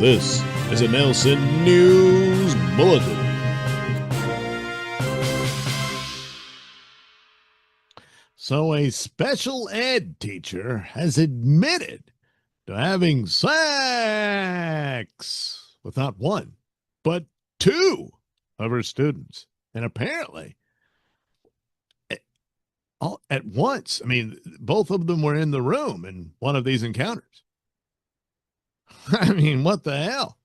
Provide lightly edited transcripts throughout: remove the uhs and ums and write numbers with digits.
This is a Nailsin News Bulletin. So a special ed teacher has admitted to having sex with not one, but two of her students. And apparently, all at once. I mean, both of them were in the room in one of these encounters. I mean, what the hell?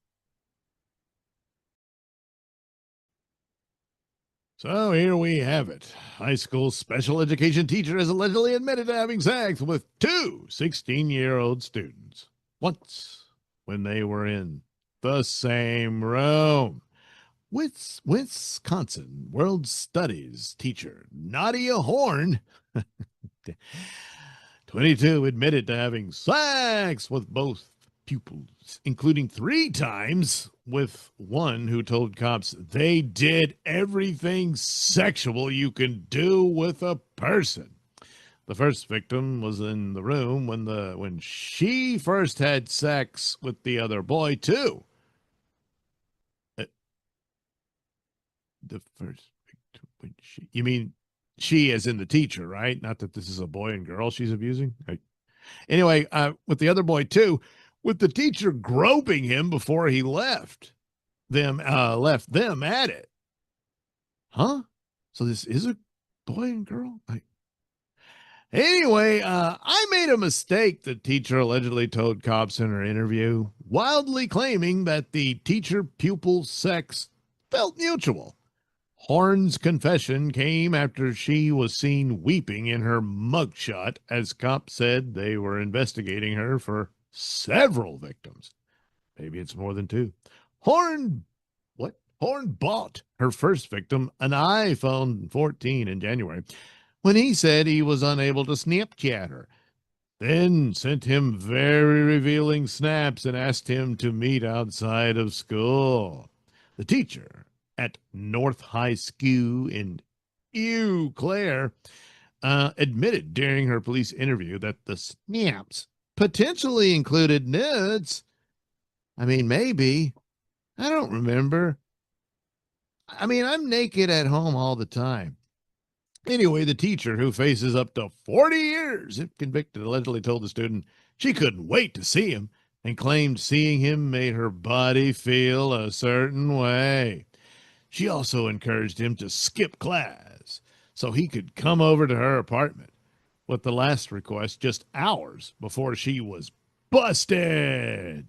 So here we have it. High school special education teacher has allegedly admitted to having sex with two 16-year-old students once when they were in the same room. Wisconsin World Studies teacher Nadia Horn, 22, admitted to having sex with both pupils, including 3 times with one who told cops they did everything sexual you can do with a person. The first victim was in the room when she first had sex with the other boy too. The first victim when you mean she as in the teacher, right? Not that this is a boy and girl she's abusing. Anyway, with the other boy too, with the teacher groping him before he left them at it. Huh? So this is a boy and girl? Anyway, I made a mistake, the teacher allegedly told cops in her interview, wildly claiming that the teacher-pupil sex felt mutual. Horn's confession came after she was seen weeping in her mugshot as cops said they were investigating her for several victims. Maybe it's more than 2. Horn bought her first victim an iPhone 14 in January when he said he was unable to Snapchat her, then sent him very revealing snaps and asked him to meet outside of school. The teacher at North High School in Eau Claire admitted during her police interview that the snaps potentially included nudes. I mean, maybe. I don't remember. I mean, I'm naked at home all the time. Anyway, the teacher, who faces up to 40 years if convicted, allegedly told the student she couldn't wait to see him and claimed seeing him made her body feel a certain way. She also encouraged him to skip class so he could come over to her apartment, with the last request just hours before she was busted.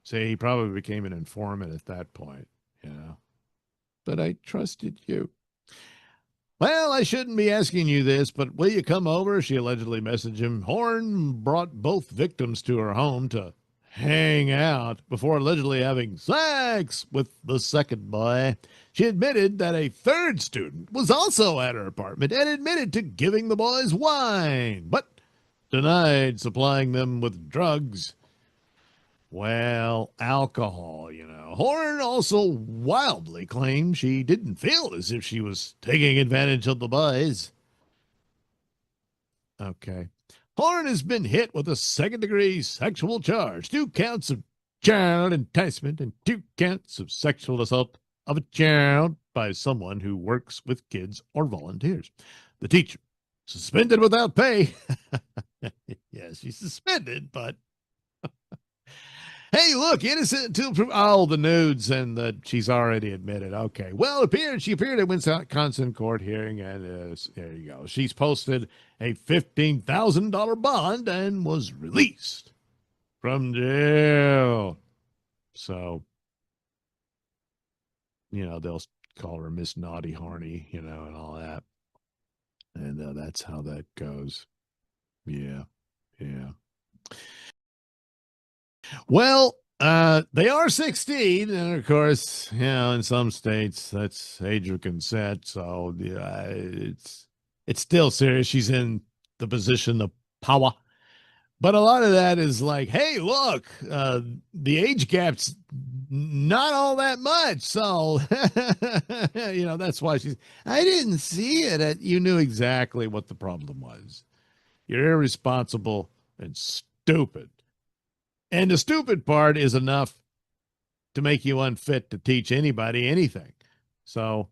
Say he probably became an informant at that point, you know. But I trusted you. Well, I shouldn't be asking you this, but will you come over? She allegedly messaged him. Horn brought both victims to her home to hang out before allegedly having sex with the second boy. She admitted that a third student was also at her apartment and admitted to giving the boys wine, but denied supplying them with drugs. Well, alcohol, you know. Horn also wildly claimed she didn't feel as if she was taking advantage of the boys. Okay. Horn has been hit with a second-degree sexual charge, 2 counts of child enticement, and 2 counts of sexual assault of a child by someone who works with kids or volunteers. The teacher, suspended without pay. Yes, she's suspended, but hey, look, innocent until the nudes and she's already admitted. Okay, well, she appeared at Wisconsin court hearing, and there you go. She's posted a $15,000 bond and was released from jail. So, you know, they'll call her Miss Naughty Horny, you know, and all that. And that's how that goes. Yeah. Well, they are 16, and of course, you know, in some states that's age of consent. So it's still serious. She's in the position of power, but a lot of that is like, hey, look, the age gap's not all that much. So you know, that's why I didn't see it. You knew exactly what the problem was. You're irresponsible and stupid. And the stupid part is enough to make you unfit to teach anybody anything. So,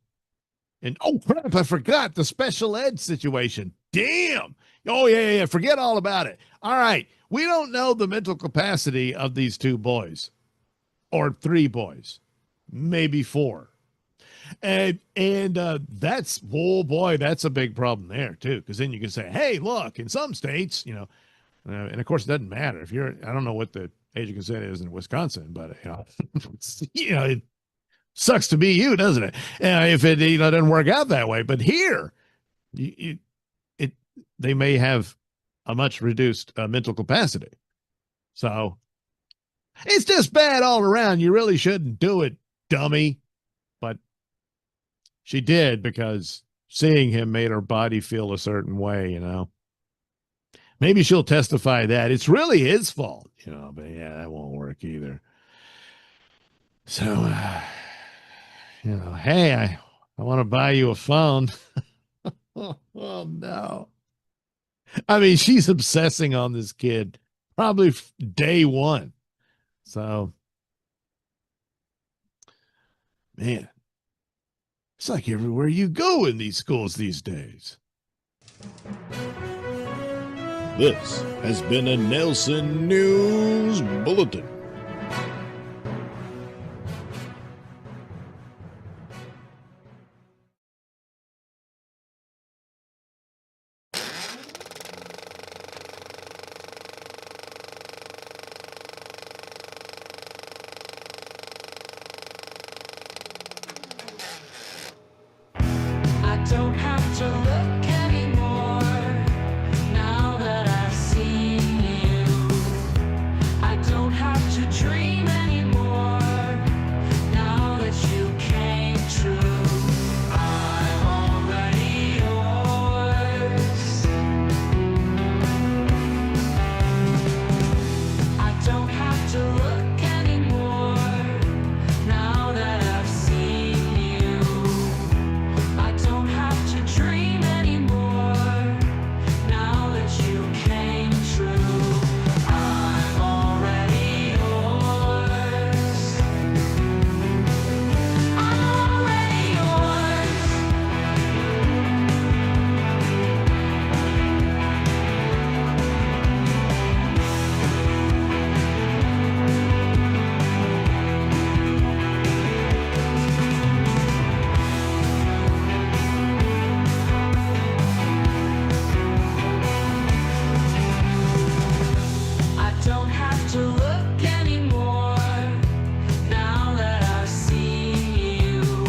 and oh crap, I forgot the special ed situation. Damn. Oh, yeah. Forget all about it. All right. We don't know the mental capacity of these two boys or three boys, maybe four. And that's, oh boy, that's a big problem there too. Because then you can say, hey, look, in some states, and of course it doesn't matter if you're. I don't know what the age of consent is in Wisconsin, but it sucks to be you, doesn't it? If it doesn't work out that way. But here, it they may have a much reduced mental capacity, so it's just bad all around. You really shouldn't do it, dummy. But she did because seeing him made her body feel a certain way. Maybe she'll testify that it's really his fault, but yeah, that won't work either. So, hey, I want to buy you a phone. Oh, no. I mean, she's obsessing on this kid probably day one. So, man, it's like everywhere you go in these schools these days. This has been a Nailsin News Bulletin. I don't have to look anymore now that I've seen you. I don't have to dream anymore now that you came true. I'm already yours. I don't have to look anymore now that I've seen you. I don't have to dream anymore now that you came true. I'm already yours. I'm already yours. I don't have to look anymore now that I've seen you.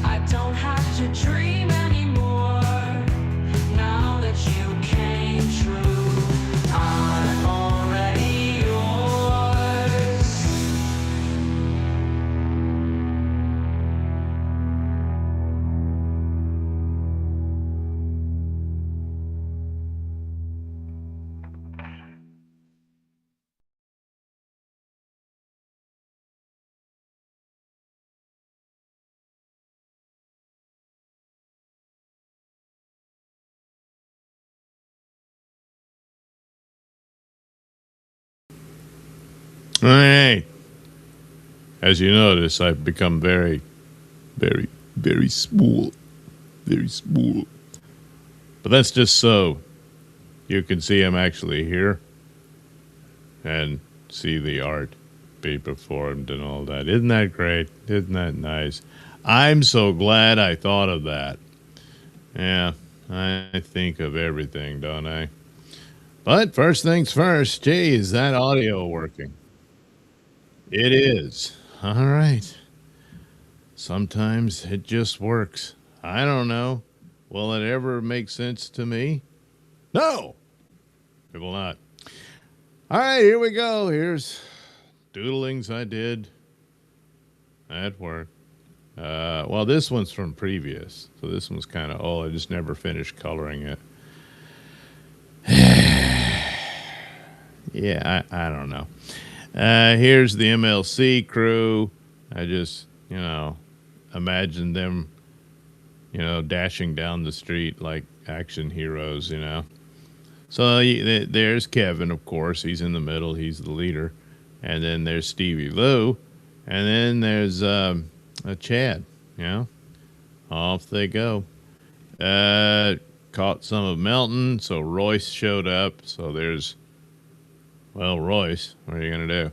I don't have to dream anymore now that you came true. I'm already yours. All right. As you notice, I've become very, very, very small. Very small. But that's just so you can see I'm actually here and see the art be performed and all that. Isn't that great? Isn't that nice? I'm so glad I thought of that. Yeah, I think of everything, don't I? But first things first, gee, is that audio working? It is. All right. Sometimes it just works. I don't know. Will it ever make sense to me? No, it will not. All right, here we go. Here's doodlings I did at work. Well, this one's from previous, so this one's kind of old. I just never finished coloring it. Yeah, I don't know. Here's the MLC crew. I just, imagine them, dashing down the street like action heroes, So there's Kevin, of course. He's in the middle. He's the leader. And then there's Stevie Lou. And then there's Chad. You know, off they go. Caught some of Melton. So Royce showed up. So there's, well, Royce. What are you going to do?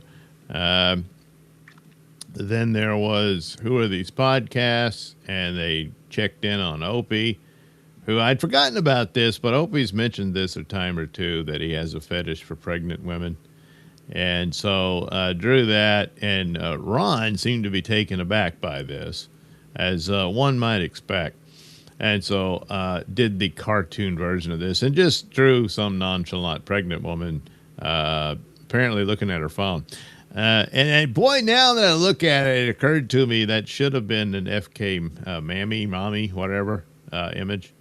Then there was, who are these podcasts? And they checked in on Opie, who I'd forgotten about this, but Opie's mentioned this a time or two, that he has a fetish for pregnant women. And so drew that, and Ron seemed to be taken aback by this, as one might expect. And so did the cartoon version of this and just drew some nonchalant pregnant woman apparently looking at her phone. And boy, now that I look at it, it occurred to me that should have been an FK mommy, whatever image.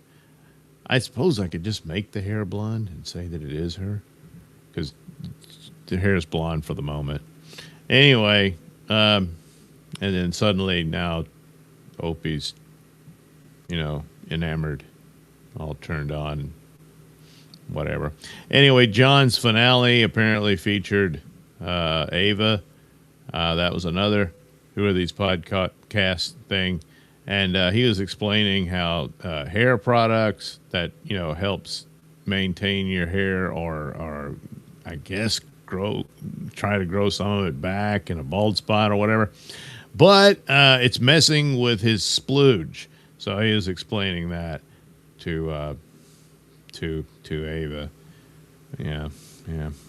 I suppose I could just make the hair blonde and say that it is her, because the hair is blonde for the moment. Anyway, and then suddenly now Opie's, enamored, all turned on, whatever. Anyway, John's finale apparently featured Ava. That was another Who Are These podcast thing. And he was explaining how hair products that, helps maintain your hair or I guess try to grow some of it back in a bald spot or whatever. But it's messing with his splooge. So he was explaining that to Ava. Yeah.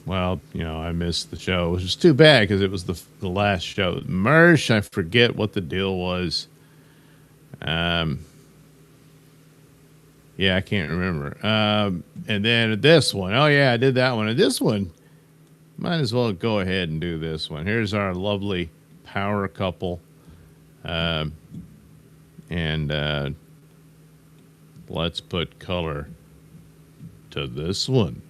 Well, I missed the show, which is too bad because it was the last show. Mersh, I forget what the deal was. Yeah, I can't remember. And then this one. Oh, yeah, I did that one. And this one, might as well go ahead and do this one. Here's our lovely power couple. And let's put color to this one.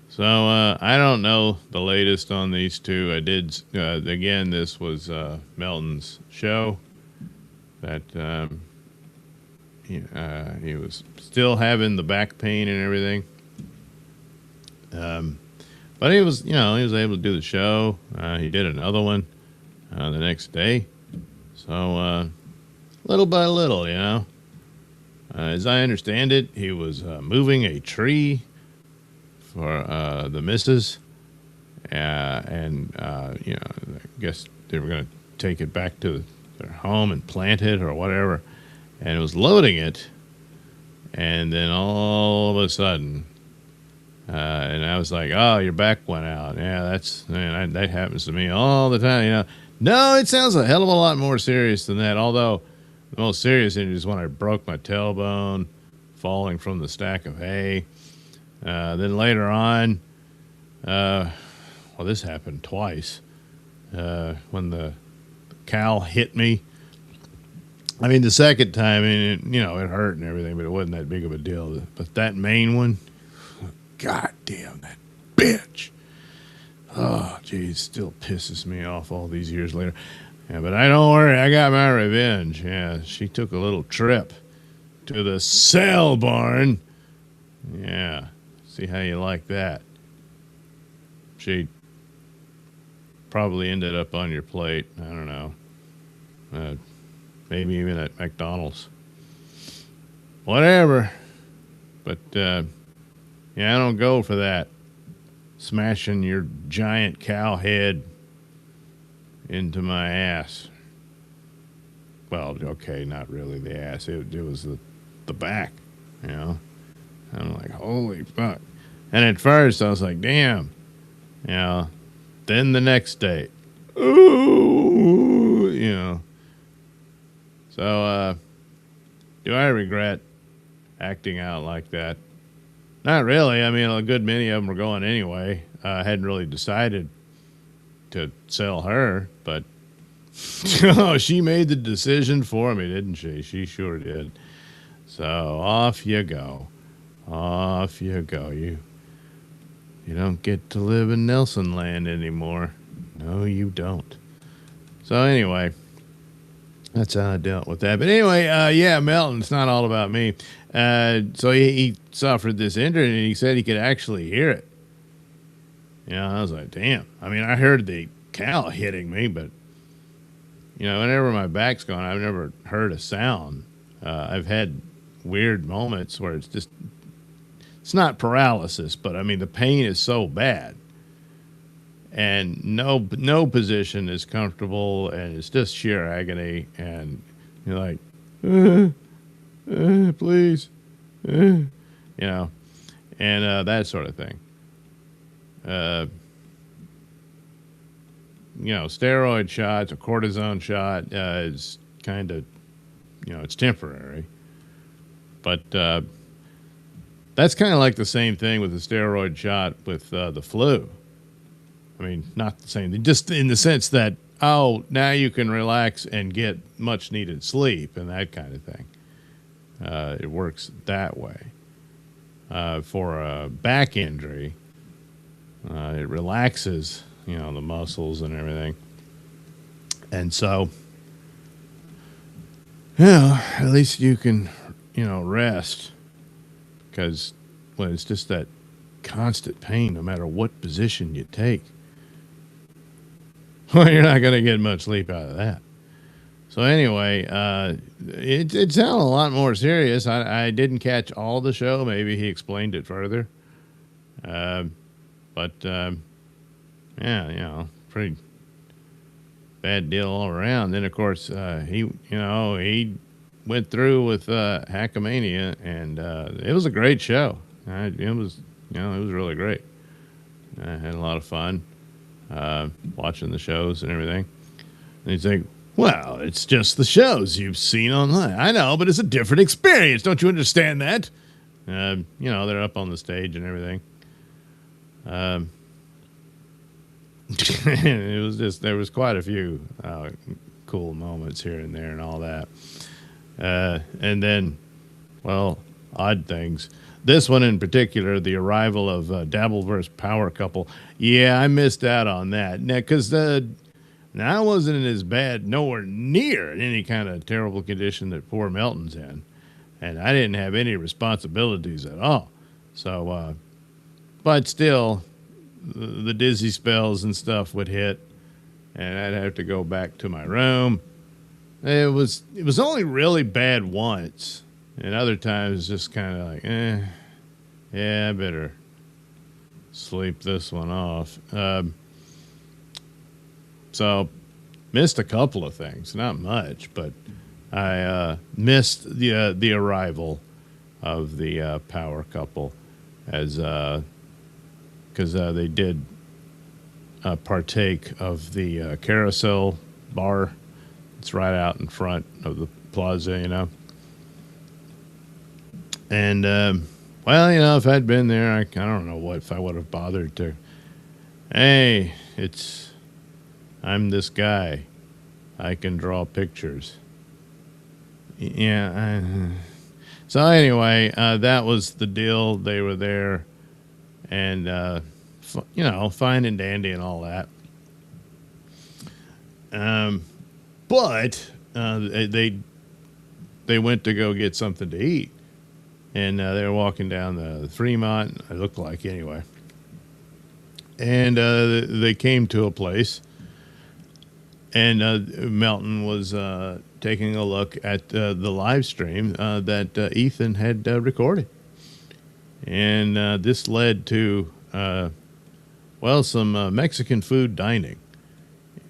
So I don't know the latest on these two. I did, again, this was Melton's show. That he was still having the back pain and everything. But he was, he was able to do the show. He did another one the next day. So little by little, as I understand it, he was moving a tree for the missus. And, I guess they were going to take it back to their home and plant it or whatever. And it was loading it. And then all of a sudden, and I was like, oh, your back went out. Yeah, that happens to me all the time, No, it sounds a hell of a lot more serious than that. Although the most serious injury is when I broke my tailbone falling from the stack of hay. Then later on, this happened twice. When the cow hit me. I mean, the second time, it hurt and everything, but it wasn't that big of a deal. But that main one, God damn that bitch. Oh, geez, still pisses me off all these years later. Yeah, but I don't worry, I got my revenge. Yeah, she took a little trip to the sale barn. Yeah, see how you like that. She probably ended up on your plate. I don't know. Maybe even at McDonald's. Whatever. But, I don't go for that. Smashing your giant cow head into my ass. Well, okay, not really the ass. It was the back, I'm like, holy fuck. And at first I was like, damn. Then the next day, ooh, So, do I regret acting out like that? Not really. I mean, a good many of them were going anyway. I hadn't really decided to sell her, but she made the decision for me, didn't she? She sure did. So off you go. Off you go. You don't get to live in Nelson land anymore. No, you don't. So anyway, That's how I dealt with that. But anyway, yeah, Melton, it's not all about me. So he suffered this injury, and he said he could actually hear it. I was like, damn. I mean, I heard the cow hitting me, but, whenever my back's gone, I've never heard a sound. I've had weird moments where it's not paralysis, but, I mean, the pain is so bad. And no position is comfortable, and it's just sheer agony. And you're like, please, and that sort of thing. Steroid shots, a cortisone shot is kind of, it's temporary. But that's kind of like the same thing with the steroid shot with the flu. I mean, not the same thing, just in the sense that, now you can relax and get much needed sleep and that kind of thing. It works that way. For a back injury, it relaxes, the muscles and everything. And so, at least you can, rest, because when it's just that constant pain, no matter what position you take, well, you're not going to get much sleep out of that. So anyway, it sounded a lot more serious. I didn't catch all the show. Maybe he explained it further. But pretty bad deal all around. Then, of course, he went through with Hackamania, and it was a great show. It was really great. I had a lot of fun watching the shows and everything. And you think, well, it's just the shows you've seen online. I know, but it's a different experience. Don't you understand that? They're up on the stage and everything. It was just, there was quite a few cool moments here and there and all that. And then, well, odd things. This one in particular, the arrival of Dabble versus Power Couple. Yeah, I missed out on that. Now, because I wasn't as bad, nowhere near in any kind of terrible condition that poor Melton's in. And I didn't have any responsibilities at all. So, but still, the dizzy spells and stuff would hit, and I'd have to go back to my room. It was only really bad once. And other times, just kind of like, yeah, I better sleep this one off. So, missed a couple of things, not much, but I missed the arrival of the Power Couple, as because they did partake of the carousel bar. It's right out in front of the plaza, And, if I'd been there, I don't know if I would have bothered to, hey, I'm this guy. I can draw pictures. Yeah. So anyway, that was the deal. They were there, and, fine and dandy and all that. But they went to go get something to eat. And they were walking down the Fremont, it looked like anyway. And they came to a place, and Melton was taking a look at the live stream that Ethan had recorded. And this led to, some Mexican food dining.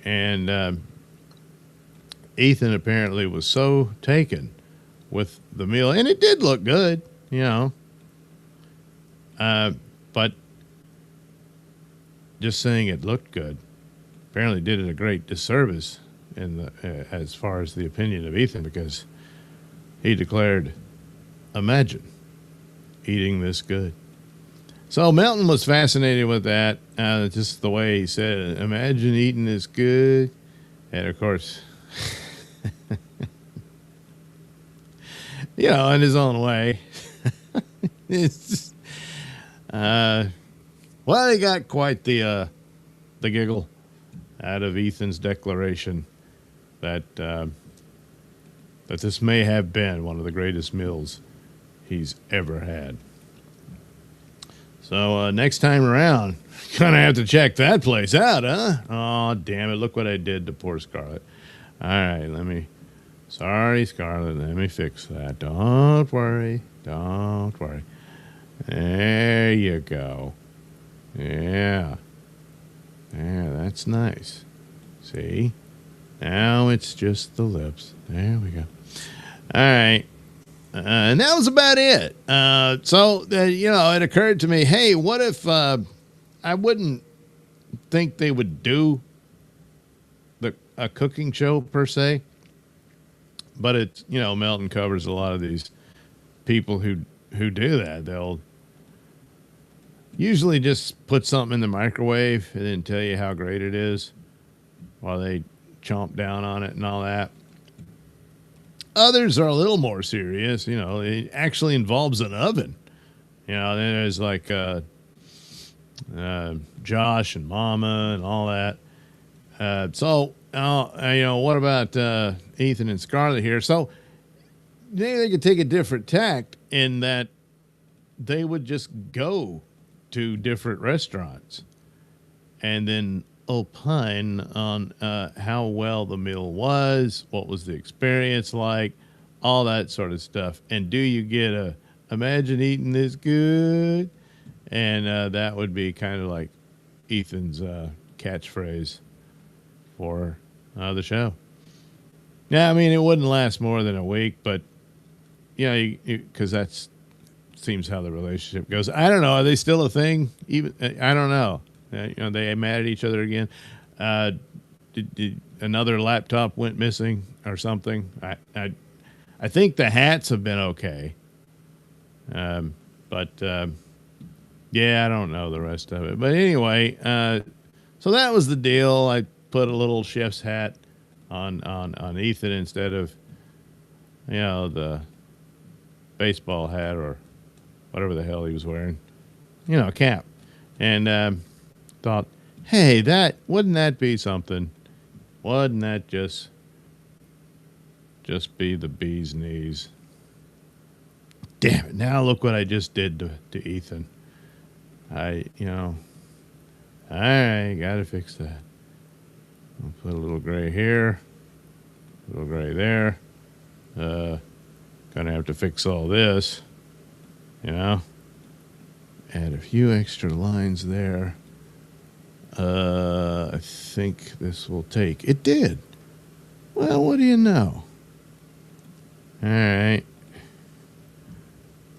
And Ethan apparently was so taken with the meal, and it did look good. But just saying it looked good apparently did it a great disservice as far as the opinion of Ethan, because he declared, imagine eating this good. So Melton was fascinated with that, just the way he said it. Imagine eating this good. And of course, in his own way. It's just, he got quite the giggle out of Ethan's declaration that that this may have been one of the greatest meals he's ever had. So next time around, gonna have to check that place out, huh? Oh, damn it. Look what I did to poor Scarlett. All right, sorry, Scarlett, let me fix that. Don't worry. Don't worry. There you go. Yeah. Yeah, that's nice. See? Now it's just the lips. There we go. All right. And that was about it. It occurred to me, hey, what if I wouldn't think they would do a cooking show per se, but it's, Melton covers a lot of these people who do that. They'll usually just put something in the microwave and then tell you how great it is while they chomp down on it and all that. Others are a little more serious. It actually involves an oven. Then there's like Josh and Mama and all that. What about Ethan and Scarlett here? So maybe they could take a different tact in that they would just go to different restaurants and then opine on how well the meal was, what was the experience like, all that sort of stuff. And do you get imagine eating this good? And that would be kind of like Ethan's catchphrase for the show. Yeah, I mean, it wouldn't last more than a week, but because that's seems how the relationship goes. I don't know. Are they still a thing? Even I don't know. They mad at each other again. Did another laptop went missing or something? I think the hats have been okay. But I don't know the rest of it. But anyway, so that was the deal. I put a little chef's hat on Ethan instead of the baseball hat or whatever the hell he was wearing, a cap. And thought, hey, wouldn't that be something? Wouldn't that just be the bee's knees? Damn it! Now look what I just did to Ethan. All right, gotta fix that. I'll put a little gray here, a little gray there. Gonna have to fix all this. Add a few extra lines there. I think this will take. It did. Well, what do you know? All right.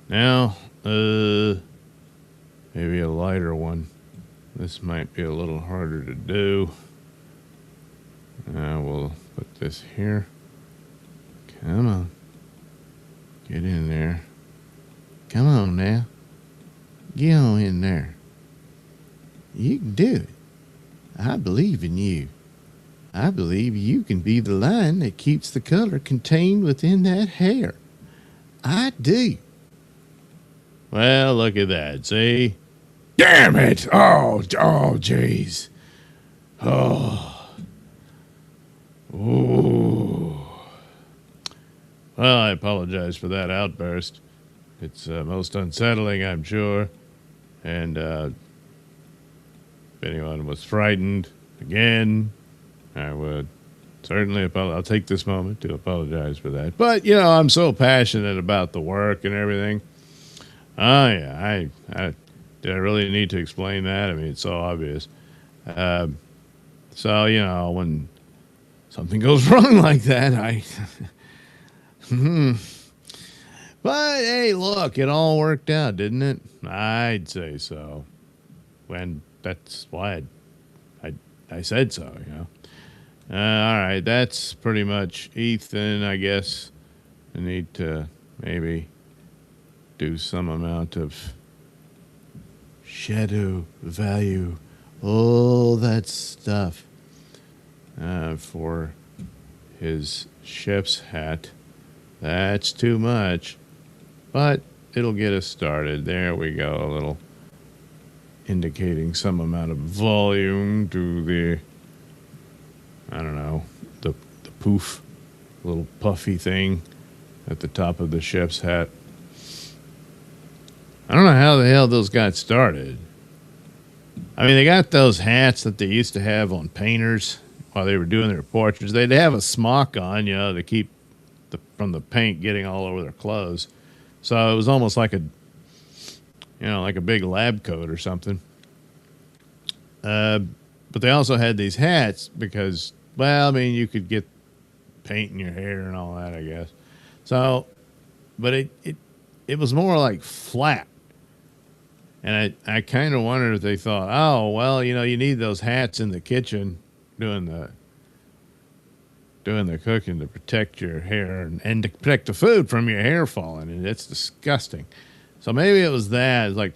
Now, maybe a lighter one. This might be a little harder to do. We'll put this here. Come on. Get in there. Come on now. Get on in there. You can do it. I believe in you. I believe you can be the line that keeps the color contained within that hair. I do. Well, look at that. See? Damn it. Oh, jeez. Oh. Ooh. Well, I apologize for that outburst. It's most unsettling, I'm sure. And if anyone was frightened again, I would certainly apologize. I'll take this moment to apologize for that. But, I'm so passionate about the work and everything. Oh, yeah. Did I really need to explain that? I mean, it's so obvious. So, when something goes wrong like that, But, hey, look, it all worked out, didn't it? I'd say so. And that's why I said so, all right, that's pretty much Ethan, I guess. I need to maybe do some amount of shadow value, all that stuff for his chef's hat. That's too much, but it'll get us started. There we go, a little indicating some amount of volume to the, I don't know, the poof little puffy thing at the top of the chef's hat. I don't know how the hell those got started. I mean, they got those hats that they used to have on painters while they were doing their portraits. They'd have a smock on, to keep from the paint getting all over their clothes. So it was almost like like a big lab coat or something. But they also had these hats because, you could get paint in your hair and all that, I guess. So, but it was more like flat. And I kind of wondered if they thought, oh, well, you need those hats in the kitchen doing the cooking to protect your hair and to protect the food from your hair falling. And it's disgusting. So maybe it was that. It's like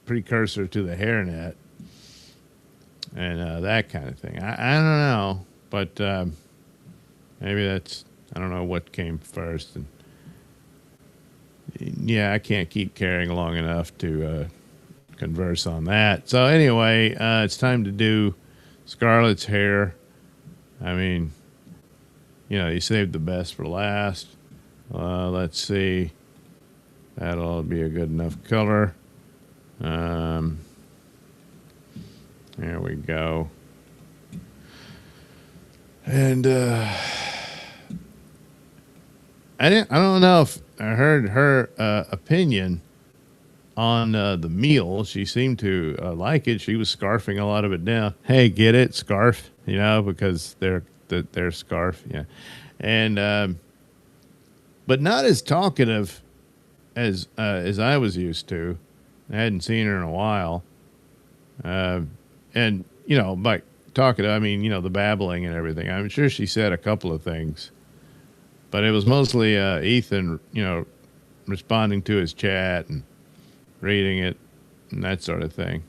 precursor to the hairnet and that kind of thing. I don't know. But maybe I don't know what came first. And yeah, I can't keep carrying long enough to converse on that. So anyway, it's time to do Scarlett's hair. I mean, you saved the best for last. Let's see. That'll be a good enough color. There we go. And I don't know if I heard her opinion on the meal. She seemed to like it. She was scarfing a lot of it down. Hey, get it? Scarf, because they're scarf. Yeah. And, but not as talkative as I was used to. I hadn't seen her in a while. And, by talkative, I mean, the babbling and everything. I'm sure she said a couple of things, but it was mostly Ethan, responding to his chat and reading it and that sort of thing.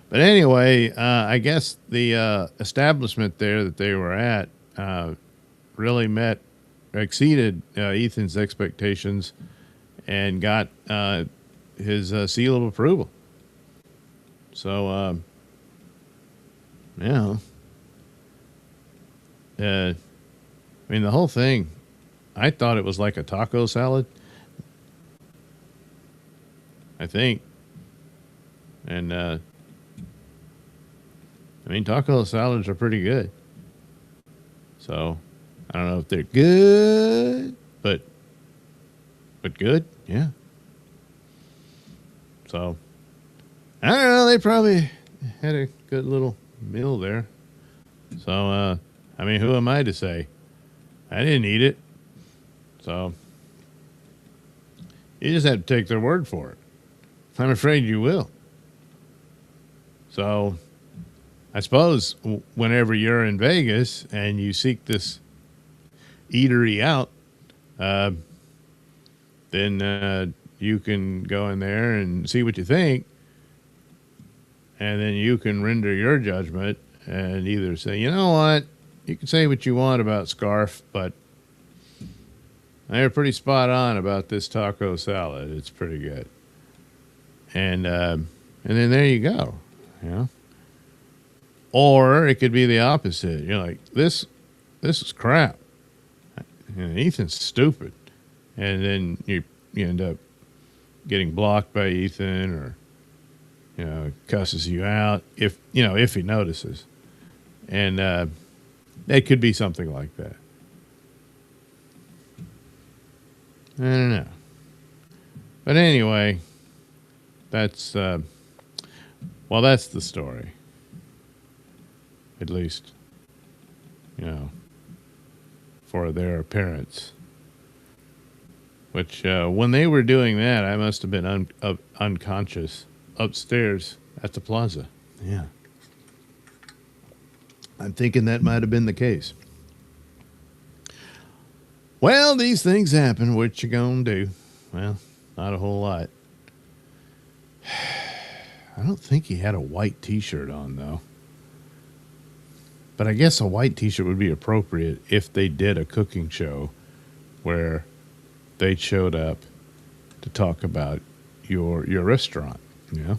But anyway, I guess the establishment there that they were at really exceeded Ethan's expectations and got his seal of approval. So, the whole thing, I thought it was like a taco salad, I think. And, taco salads are pretty good. So, I don't know if they're good, but good, yeah. So, I don't know, they probably had a good little meal there. So, who am I to say? I didn't eat it. So, you just have to take their word for it. I'm afraid you will. So, I suppose whenever you're in Vegas and you seek this eatery out, then you can go in there and see what you think, and then you can render your judgment and either say, you know what, you can say what you want about Scarf, but they're pretty spot on about this taco salad. It's pretty good. And then there you go, Or it could be the opposite. You're like, this is crap. And Ethan's stupid. And then you end up getting blocked by Ethan, or cusses you out if he notices. And it could be something like that. I don't know. But anyway, that's the story. At least, for their appearance. Which, when they were doing that, I must have been unconscious upstairs at the plaza. Yeah. I'm thinking that might have been the case. Well, these things happen. What you gonna do? Well, not a whole lot. I don't think he had a white t-shirt on, though. But I guess a white t-shirt would be appropriate if they did a cooking show where they showed up to talk about your restaurant, All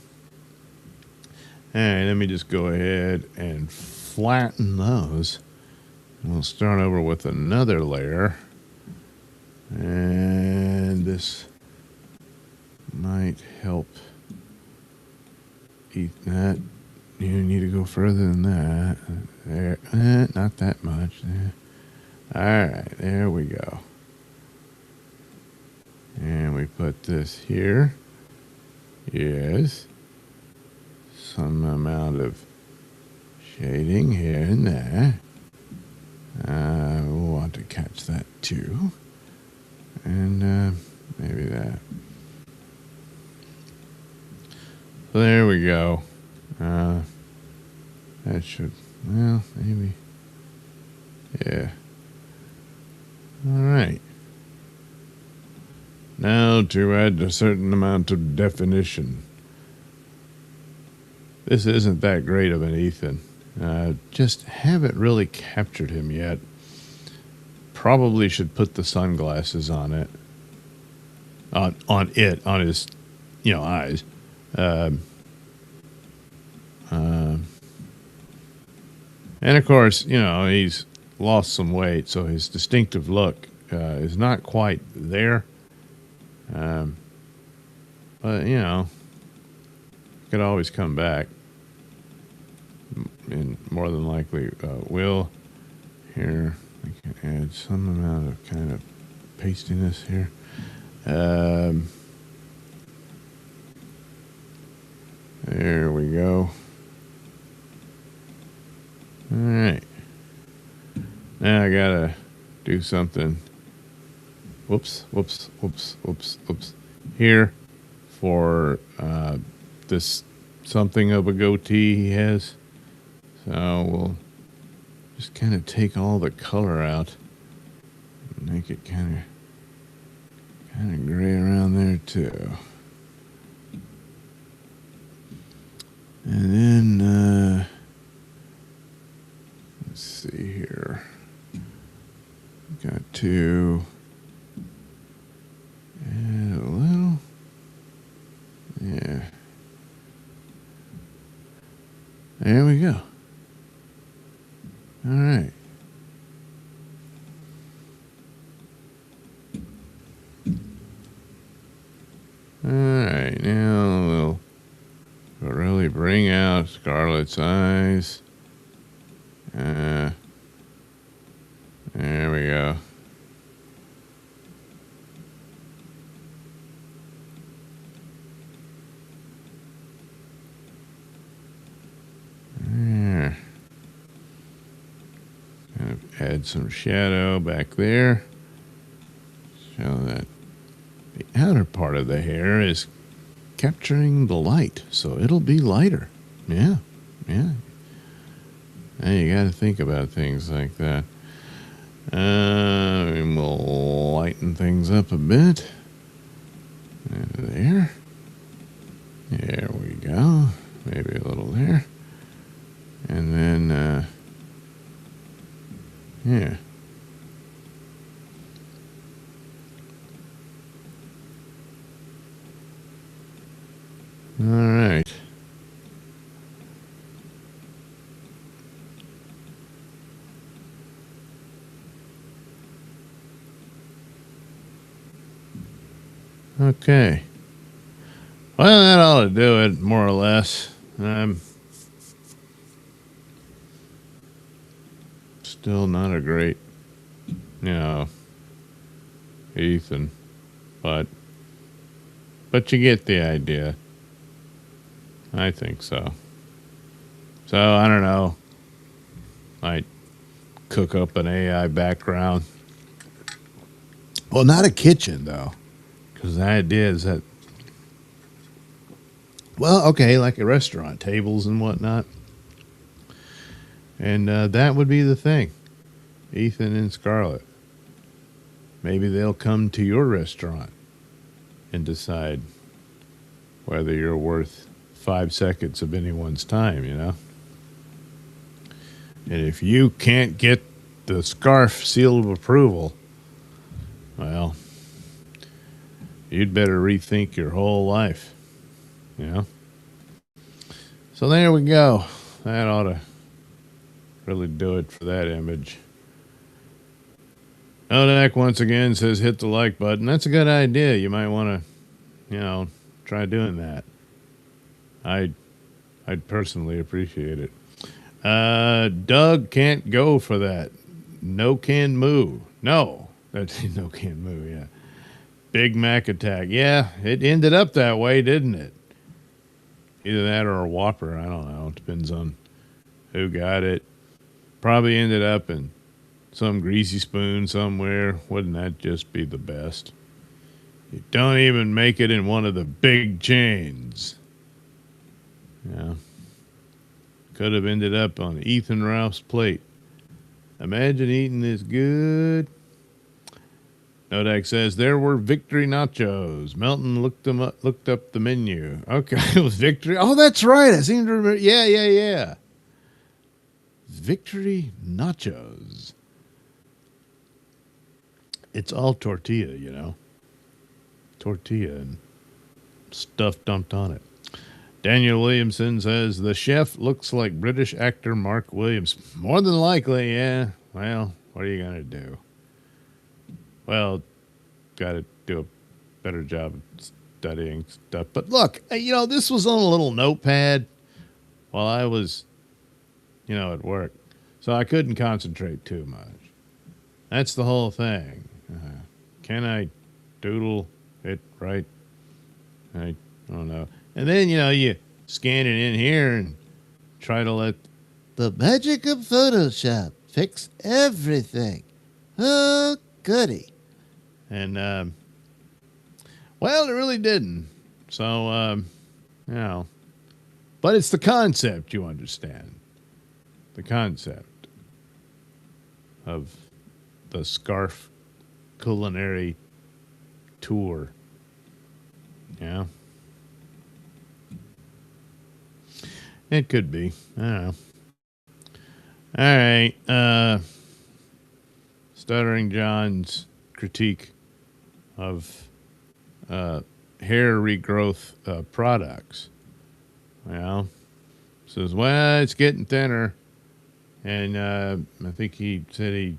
right, let me just go ahead and flatten those. we'll start over with another layer. And this might help eat that. You need to go further than that. There, not that much. All right, there we go. And we put this here. Yes. Some amount of shading here and there. We'll want to catch that too. And maybe that. So there we go. That should, well, maybe. Yeah. All right. Now to add a certain amount of definition. This isn't that great of an Ethan. Just haven't really captured him yet. Probably should put the sunglasses on it. On his, eyes. And of course, he's lost some weight, so his distinctive look is not quite there. But, could always come back. And more than likely will. Here, I can add some amount of kind of pastiness here. There we go. All right. Now I gotta do something. Whoops. Here for this something of a goatee he has. So we'll just kind of take all the color out and make it kind of gray around there too. And then let's see here. Got to add a little. Yeah. There we go. All right. All right. Now we'll really bring out Scarlett's eyes. There we go. There. Kind of add some shadow back there. Show that the outer part of the hair is capturing the light, so it'll be lighter. Yeah. Now you got to think about things like that. And we'll lighten things up a bit. There. There we go. Maybe a little there. And then, yeah. All right. Okay. Well, that ought to do it, more or less. Still not a great, Ethan, but you get the idea. I think so. So, I don't know. Might cook up an AI background. Well, not a kitchen, though. Because the idea is that, well, okay, like a restaurant, tables and whatnot. And that would be the thing. Ethan and Scarlett. Maybe they'll come to your restaurant and decide whether you're worth 5 seconds of anyone's time, And if you can't get the scarf seal of approval, well, you'd better rethink your whole life, So there we go. That ought to really do it for that image. Odak once again says hit the like button. That's a good idea. You might want to, try doing that. I'd personally appreciate it. Doug can't go for that. No can moo. No. That's no can moo, yeah. Big Mac attack. Yeah, it ended up that way, didn't it? Either that or a Whopper. I don't know. It depends on who got it. Probably ended up in some greasy spoon somewhere. Wouldn't that just be the best? You don't even make it in one of the big chains. Yeah. Could have ended up on Ethan Ralph's plate. Imagine eating this good. Nodak says there were victory nachos. Melton looked up the menu. Okay, it was victory. Oh, that's right. I seem to remember. Yeah. Victory nachos. It's all tortilla, Tortilla and stuff dumped on it. Daniel Williamson says the chef looks like British actor Mark Williams. More than likely, yeah. Well, what are you going to do? Well, got to do a better job of studying stuff. But look, this was on a little notepad while I was, at work. So I couldn't concentrate too much. That's the whole thing. Can I doodle it right? I don't know. And then, you scan it in here and try to let the magic of Photoshop fix everything. Oh, goody. And, well, it really didn't. So, but it's the concept, you understand. The concept of the scarf culinary tour. Yeah. It could be. I don't know. All right. Stuttering John's critique of hair regrowth products. Says, well, it's getting thinner. And I think he said he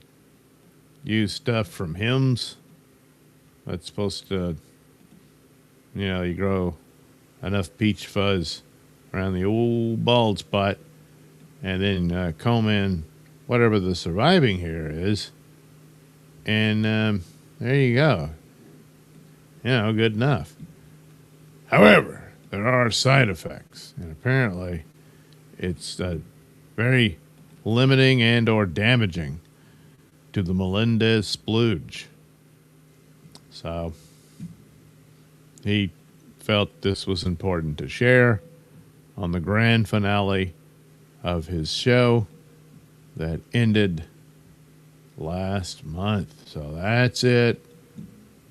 used stuff from Hims. That's supposed to, you grow enough peach fuzz around the old bald spot and then comb in whatever the surviving hair is. And there you go. Good enough. However, there are side effects. And apparently it's very limiting and or damaging to the Melendez splooge. So he felt this was important to share on the grand finale of his show that ended last month. So that's it.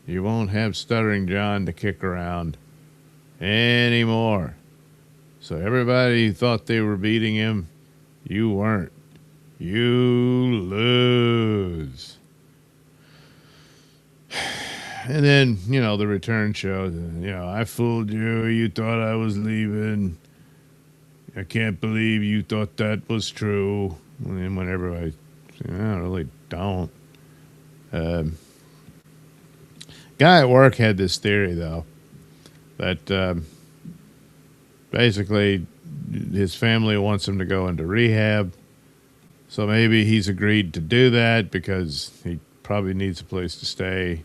You won't have Stuttering John to kick around anymore. So everybody who thought they were beating him, you weren't. You lose. And then, the return show, I fooled you. You thought I was leaving. I can't believe you thought that was true. And whenever I really don't. Guy at work had this theory, though, that basically his family wants him to go into rehab. So maybe he's agreed to do that because he probably needs a place to stay.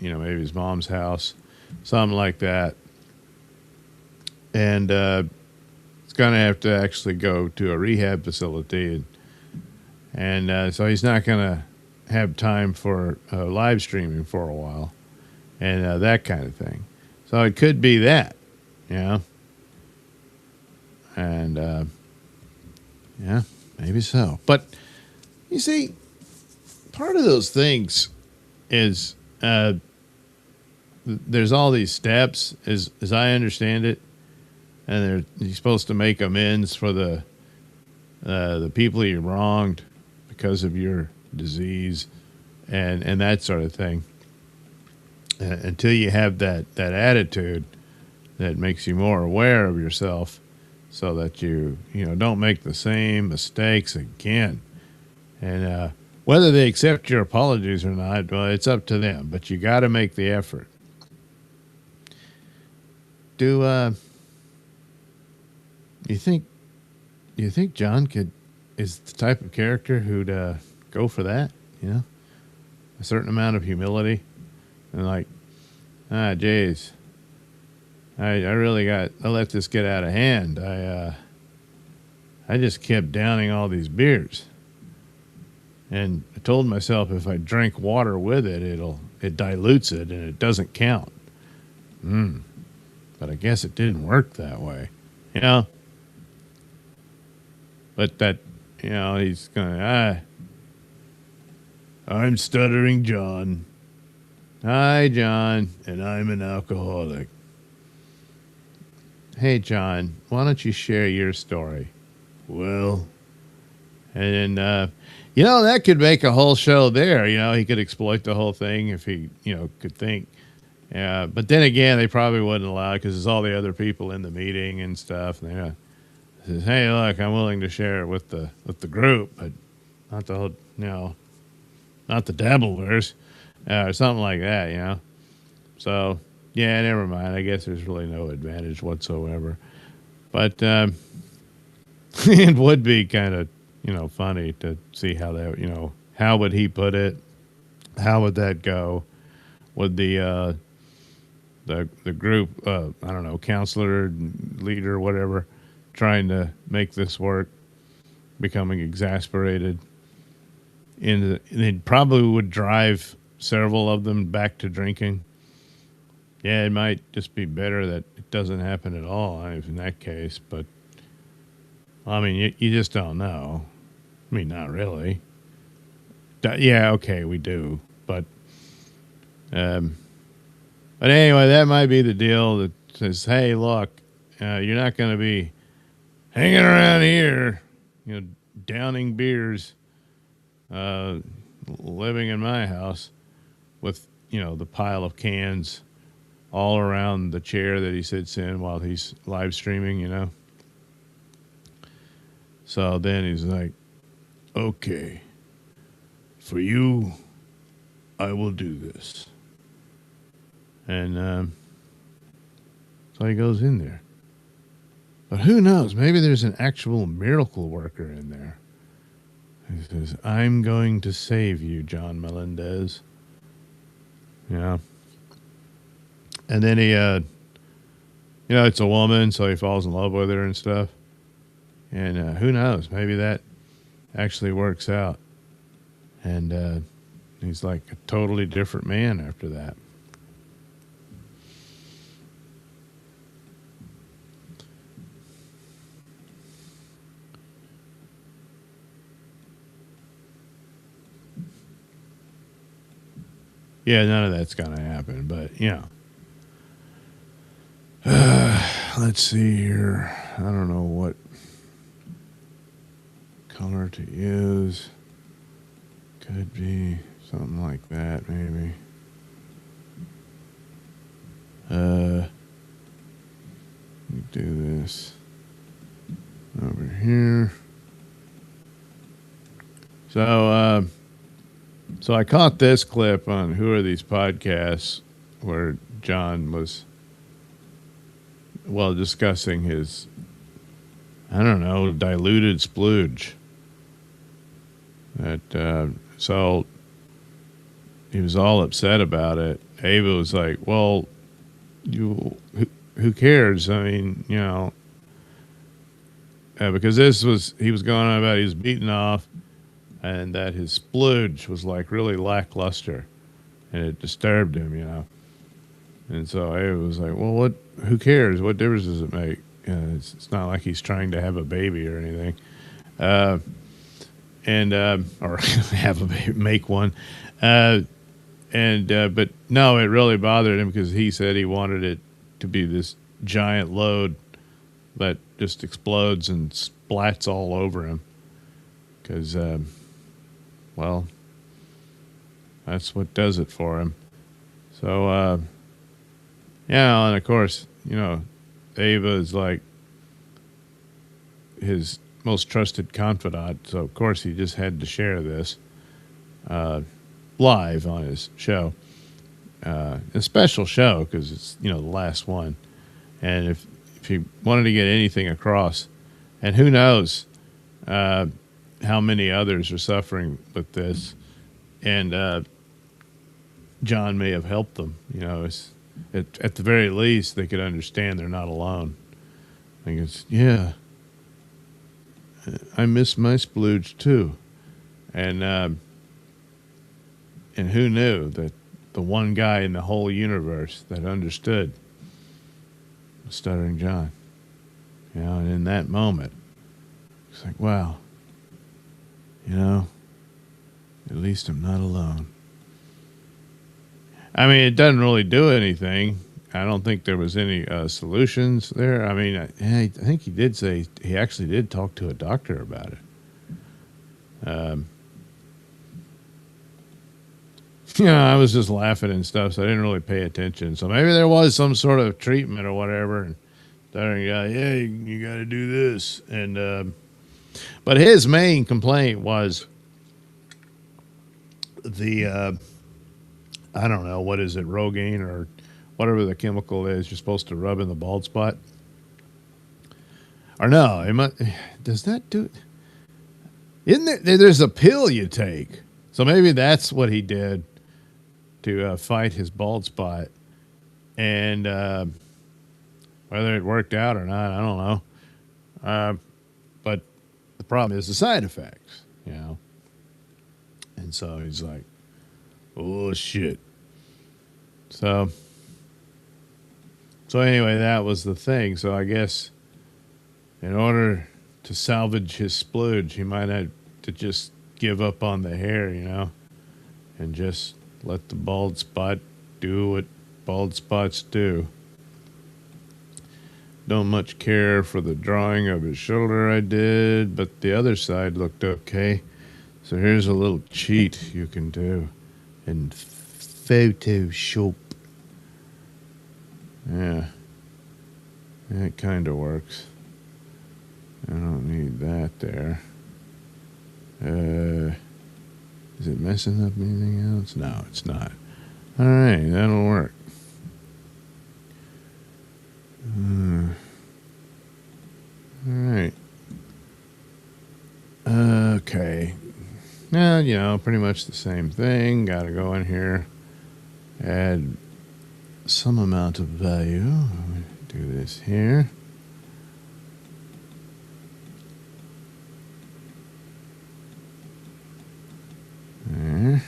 Maybe his mom's house, something like that. And he's going to have to actually go to a rehab facility. And so he's not going to have time for live streaming for a while and that kind of thing. So it could be that, And, yeah, maybe so. But, you see, part of those things is there's all these steps, as I understand it, and you're supposed to make amends for the people you wronged because of your disease and that sort of thing. Until you have that attitude that makes you more aware of yourself so that you don't make the same mistakes again. And Whether they accept your apologies or not, well, it's up to them. But you got to make the effort. Do you think John is the type of character who'd go for that? You know, a certain amount of humility, and like, geez, I let this get out of hand. I just kept downing all these beers. And I told myself if I drink water with it, it dilutes it and it doesn't count. But I guess it didn't work that way, you know. But that, you know, he's going, I'm Stuttering John. Hi, John, and I'm an alcoholic. Hey, John, why don't you share your story? Well, and you know, that could make a whole show there. You know, he could exploit the whole thing if he, you know, could think. But then again, they probably wouldn't allow it because there's all the other people in the meeting and stuff. And they says, "Hey, look, I'm willing to share it with the group, but not the whole, you know, not the dabblers, or something like that." You know. So yeah, never mind. I guess there's really no advantage whatsoever. But it would be kind of, you know, funny to see how that, you know, how would he put it? How would that go? Would the group, I don't know, counselor, leader, whatever, trying to make this work, becoming exasperated, and it probably would drive several of them back to drinking. Yeah, it might just be better that it doesn't happen at all in that case, but I mean, you just don't know. I mean, not really. Yeah, okay, we do, but anyway, that might be the deal that says, "Hey, look, you're not going to be hanging around here, you know, downing beers, living in my house with, you know, the pile of cans all around the chair that he sits in while he's live streaming, you know." So then he's like, "Okay, for you, I will do this." And so he goes in there. But who knows? Maybe there's an actual miracle worker in there. He says, "I'm going to save you, John Melendez." You know? And then he, you know, it's a woman, so he falls in love with her and stuff. And who knows? Maybe that actually works out. And he's like a totally different man after that. Yeah, none of that's going to happen, but, you know. Let's see here. I don't know what color to use. Could be something like that, maybe. Let me do this over here. So I caught this clip on Who Are These Podcasts where John was, well, discussing his, I don't know, diluted splooge. So he was all upset about it. Ava was like, "Well, who cares? I mean, you know, because he was going on about he was beaten off and that his splooge was like really lackluster and it disturbed him, you know." And so Ava was like, "Well, who cares? What difference does it make? It's not like he's trying to have a baby or anything. Or have a baby, make one." But no, it really bothered him because he said he wanted it to be this giant load that just explodes and splats all over him. Because, well, that's what does it for him. So, yeah, and of course, you know, Ava is like his most trusted confidant. So, of course, he just had to share this. live on his show. A special show because it's, the last one. And if he wanted to get anything across, and who knows how many others are suffering with this, and John may have helped them. At the very least, they could understand they're not alone. I think it's, I miss my splooge too. And who knew that the one guy in the whole universe that understood was Stuttering John. And in that moment, it's like, wow, at least I'm not alone. I mean, it doesn't really do anything. I don't think there was any solutions there. I mean, I think he did say he actually did talk to a doctor about it. I was just laughing and stuff, so I didn't really pay attention. So maybe there was some sort of treatment or whatever. And you got to do this. And but his main complaint was the I don't know, what is it, Rogaine or whatever the chemical is you're supposed to rub in the bald spot. Or no, does that do it? Isn't there's a pill you take? So maybe that's what he did to fight his bald spot. And whether it worked out or not, I don't know. But the problem is the side effects, And so he's like, oh, shit. So anyway, that was the thing. So I guess in order to salvage his splooge, he might have to just give up on the hair, and just let the bald spot do what bald spots do. Don't much care for the drawing of his shoulder I did, but the other side looked okay. So here's a little cheat you can do in Photoshop. Yeah. That kind of works. I don't need that there. Is it messing up anything else? No, it's not. All right, that'll work. All right. Okay. Now, pretty much the same thing. Got to go in here, add some amount of value. Do this here. There.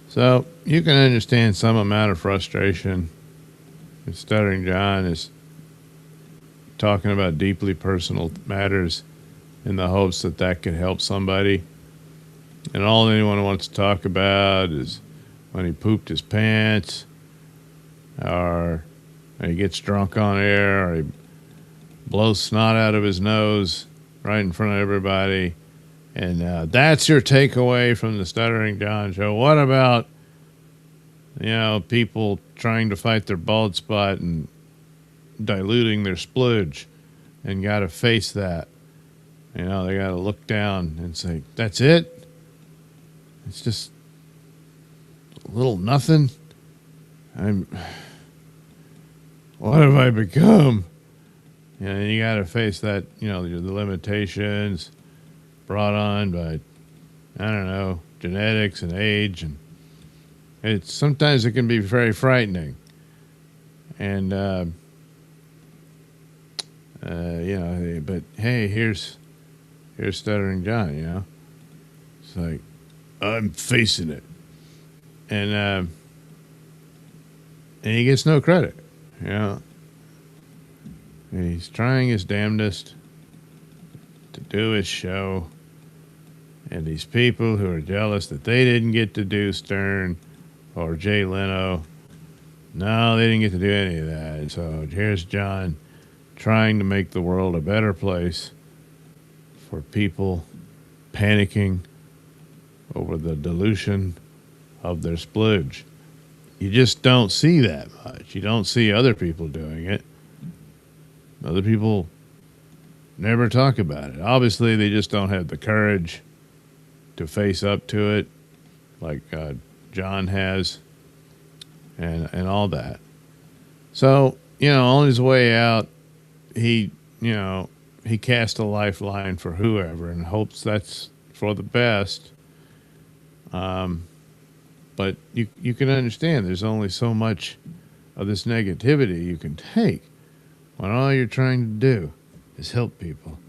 So you can understand some amount of frustration. If Stuttering John is talking about deeply personal matters in the hopes that could help somebody. And all anyone wants to talk about is when he pooped his pants, or he gets drunk on air, or he blows snot out of his nose right in front of everybody. And that's your takeaway from the Stuttering John show. What about, people trying to fight their bald spot and diluting their splooge, and got to face that? They got to look down and say, that's it? It's just a little nothing? What have I become? And you got to face that, the limitations brought on by, I don't know, genetics and age, and sometimes it can be very frightening. And but hey, here's Stuttering John. It's like, I'm facing it, and he gets no credit. He's trying his damnedest to do his show. And these people who are jealous that they didn't get to do Stern or Jay Leno, no, they didn't get to do any of that. And so here's John trying to make the world a better place for people panicking over the dilution of their splooge. You just don't see that much. You don't see other people doing it. Other people never talk about it. Obviously, they just don't have the courage to face up to it like John has and all that. So, on his way out, he cast a lifeline for whoever and hopes that's for the best. But you can understand there's only so much of this negativity you can take when all you're trying to do is help people.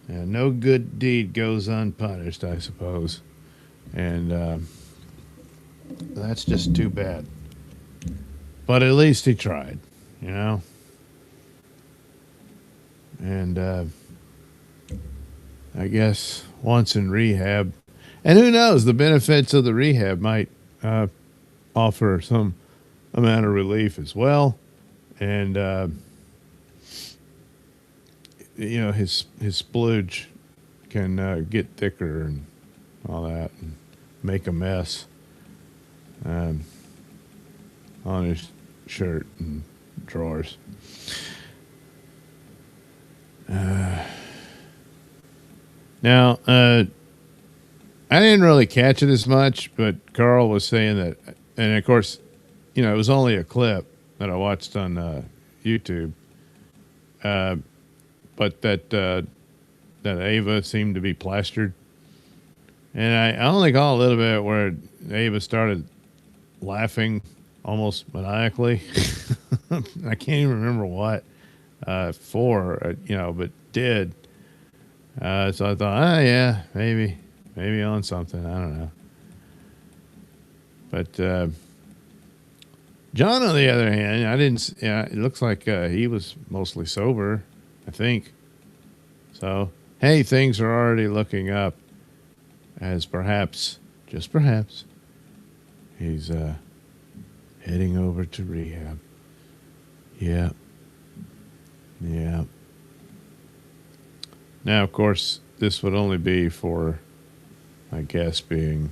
And no good deed goes unpunished, I suppose. And that's just too bad. But at least he tried, And I guess once in rehab, and who knows, the benefits of the rehab might offer some amount of relief as well. And, his splooge can get thicker and all that and make a mess on his shirt and drawers. Now, I didn't really catch it as much, but Carl was saying that, and of course, it was only a clip that I watched on YouTube, but that Ava seemed to be plastered, and I only got a little bit where Ava started laughing almost maniacally. I can't even remember what for, but did. So I thought, yeah, maybe on something. I don't know. But John, on the other hand, I didn't. It looks like he was mostly sober, I think. So hey, things are already looking up, as perhaps, just perhaps, he's heading over to rehab. Yeah. Now, of course, this would only be for, I guess, being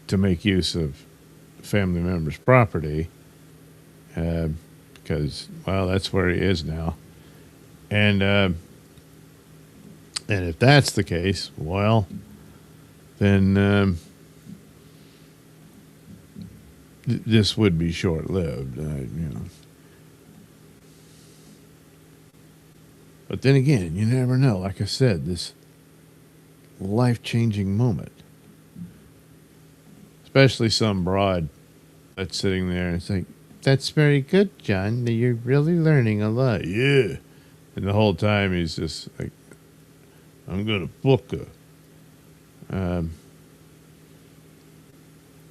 to make use of family members' property, because, well, that's where he is now. And if that's the case, well, then this would be short-lived, But then again, you never know. Like I said, this life-changing moment. Especially some broad that's sitting there and it's like, that's very good, John. You're really learning a lot. Yeah. And the whole time he's just like, I'm going to book her.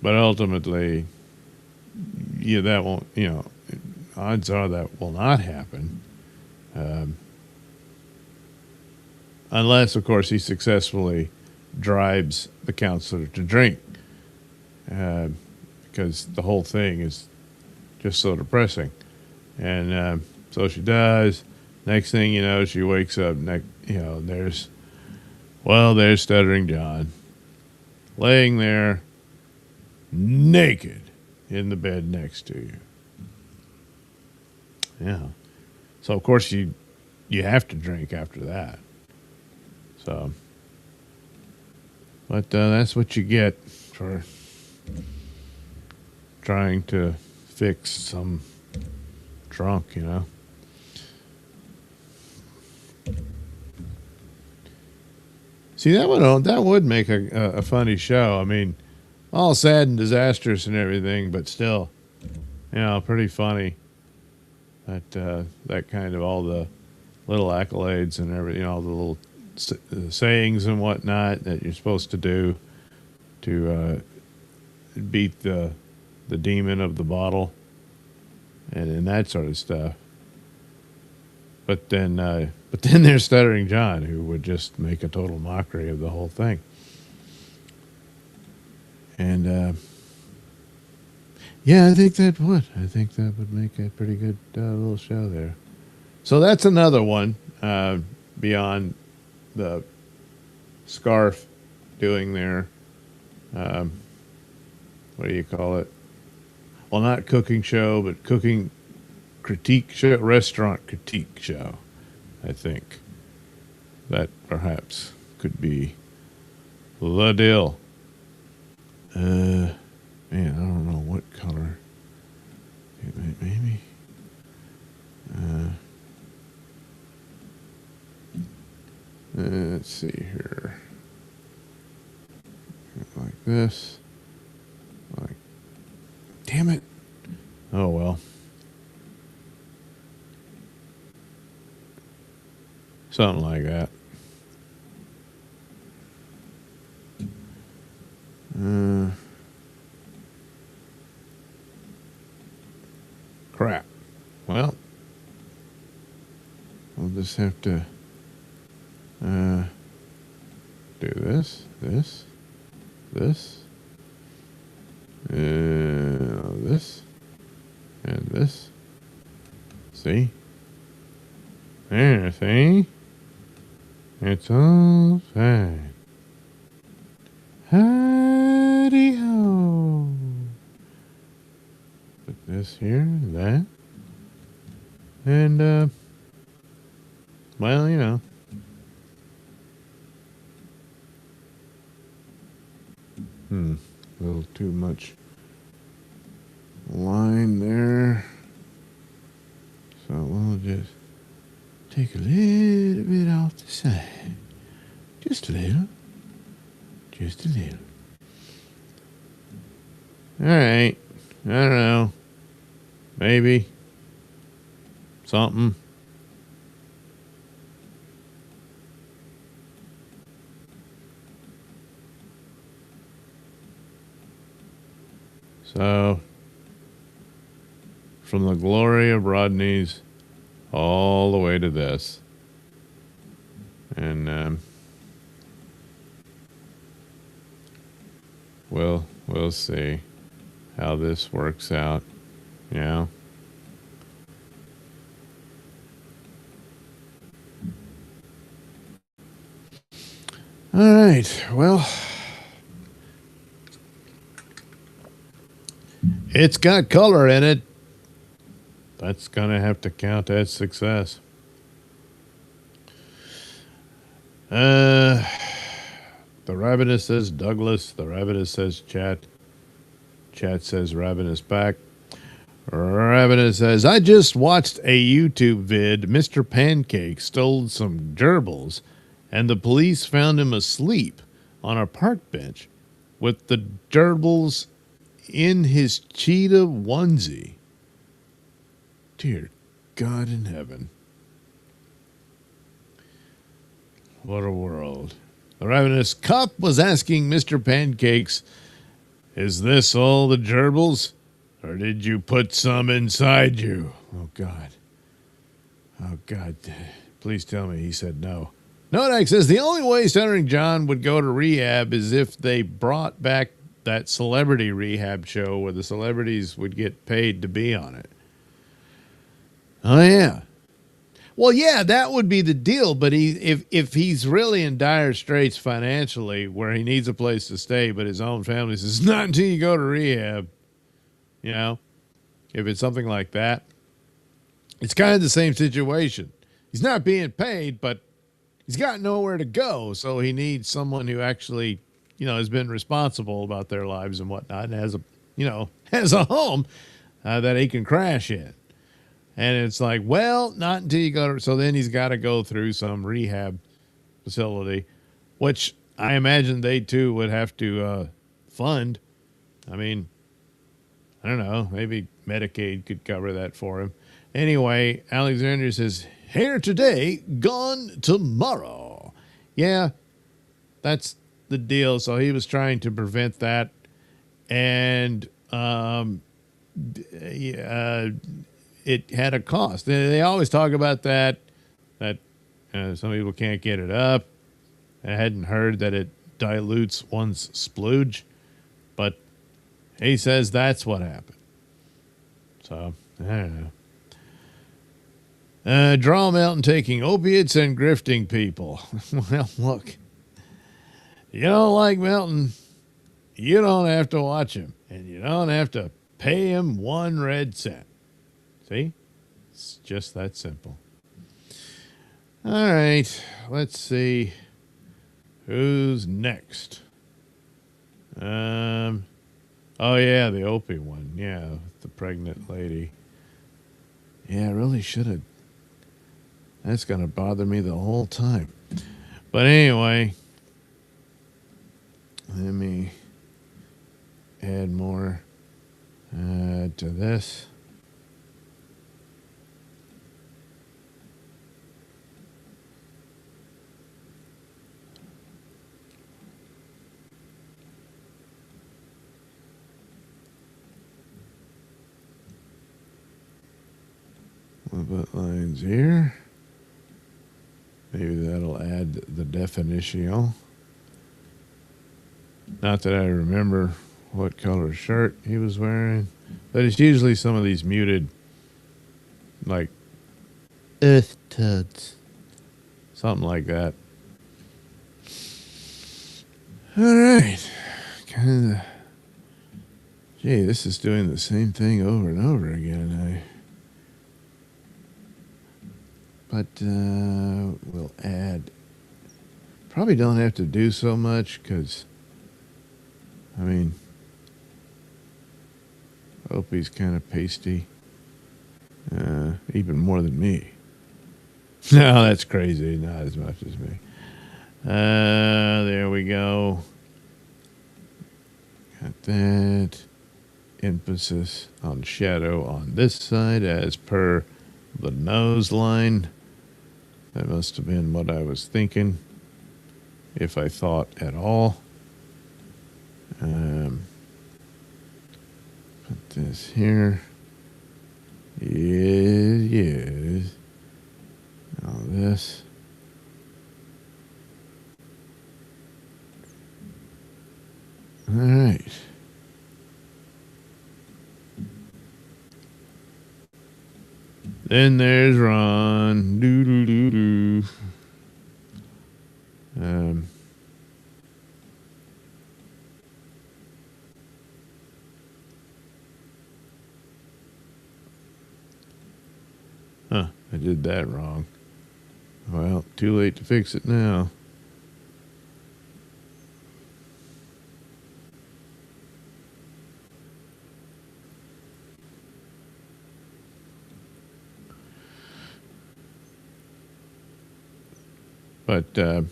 But ultimately, that won't, odds are that will not happen. Unless, of course, he successfully drives the counselor to drink. Because the whole thing is just so depressing. And so she does. Next thing you know, she wakes up. There's Stuttering John laying there naked in the bed next to you. Yeah. So, of course, you have to drink after that. So, but that's what you get for trying to fix some drunk, See, that would make a funny show. I mean, all sad and disastrous and everything, but still, pretty funny. That kind of all the little accolades and everything, all the little sayings and whatnot that you're supposed to do to beat the demon of the bottle and that sort of stuff. But then there's Stuttering John, who would just make a total mockery of the whole thing. And I think that would make a pretty good little show there. So that's another one beyond the scarf doing their, what do you call it? Well, not cooking show, but cooking critique show, restaurant critique show. I think that perhaps could be the deal. Man, I don't know what color. Maybe. Let's see here. Like this. Like, damn it. Oh, well. Something like that. Crap. Well, we'll just have to do this, this, this, this, and this. See? There, see? It's all fine. Howdy ho. Put this here, that. And, well, you know. A little too much line there. So we'll just take a little bit off the side. Just a little. Just a little. All right. I don't know. Maybe. Something. So, from the glory of Rodney's all the way to this. And we'll see how this works out. Yeah. All right. Well, it's got color in it. That's going to have to count as success. The Ravenous says Douglas. The Ravenous says Chat. Chat says Ravenous back. Ravenous says, I just watched a YouTube vid. Mr. Pancake stole some gerbils, and the police found him asleep on a park bench with the gerbils in his cheetah onesie. Dear God in heaven. What a world. The Ravenous Cop was asking Mr. Pancakes, is this all the gerbils? Or did you put some inside you? Oh, God. Oh, God. Please tell me he said no. Nodak says the only way Stuttering John would go to rehab is if they brought back that celebrity rehab show where the celebrities would get paid to be on it. Oh, yeah. Well, yeah, that would be the deal. But if he's really in dire straits financially where he needs a place to stay, but his own family says, not until you go to rehab, you know, if it's something like that, it's kind of the same situation. He's not being paid, but he's got nowhere to go. So he needs someone who actually, you know, has been responsible about their lives and whatnot and has a, you know, has a home that he can crash in. And it's like, well, not until you go to, so then he's got to go through some rehab facility, which I imagine they too would have to fund. I mean, I don't know, maybe Medicaid could cover that for him. Anyway, Alexander says, here today, gone tomorrow. Yeah, that's the deal. So he was trying to prevent that. And it had a cost. They always talk about that some people can't get it up. I hadn't heard that it dilutes one's splooge, but he says that's what happened. So, I don't know. Draw Mountain taking opiates and grifting people. Well, look, you don't like Mountain, you don't have to watch him, and you don't have to pay him 1 red cent. See? It's just that simple. All right, let's see who's next. Oh yeah, the Opie one. Yeah, the pregnant lady. Yeah, I really should have. That's gonna bother me the whole time. But anyway, let me add more to this. We'll put lines here. Maybe that'll add the definition. Not that I remember what color shirt he was wearing, but it's usually some of these muted, like earth toads, something like that. All right, kind of. Gee, this is doing the same thing over and over again. But we'll add. Probably don't have to do so much because, I mean, Opie's kind of pasty, even more than me. No, that's crazy. Not as much as me. There we go. Got that. Emphasis on shadow on this side as per the nose line. That must have been what I was thinking, if I thought at all. Put this here. Yes. All this. All right. Then there's Ron. Doo-doo-doo-doo. I did that wrong. Well, too late to fix it now. But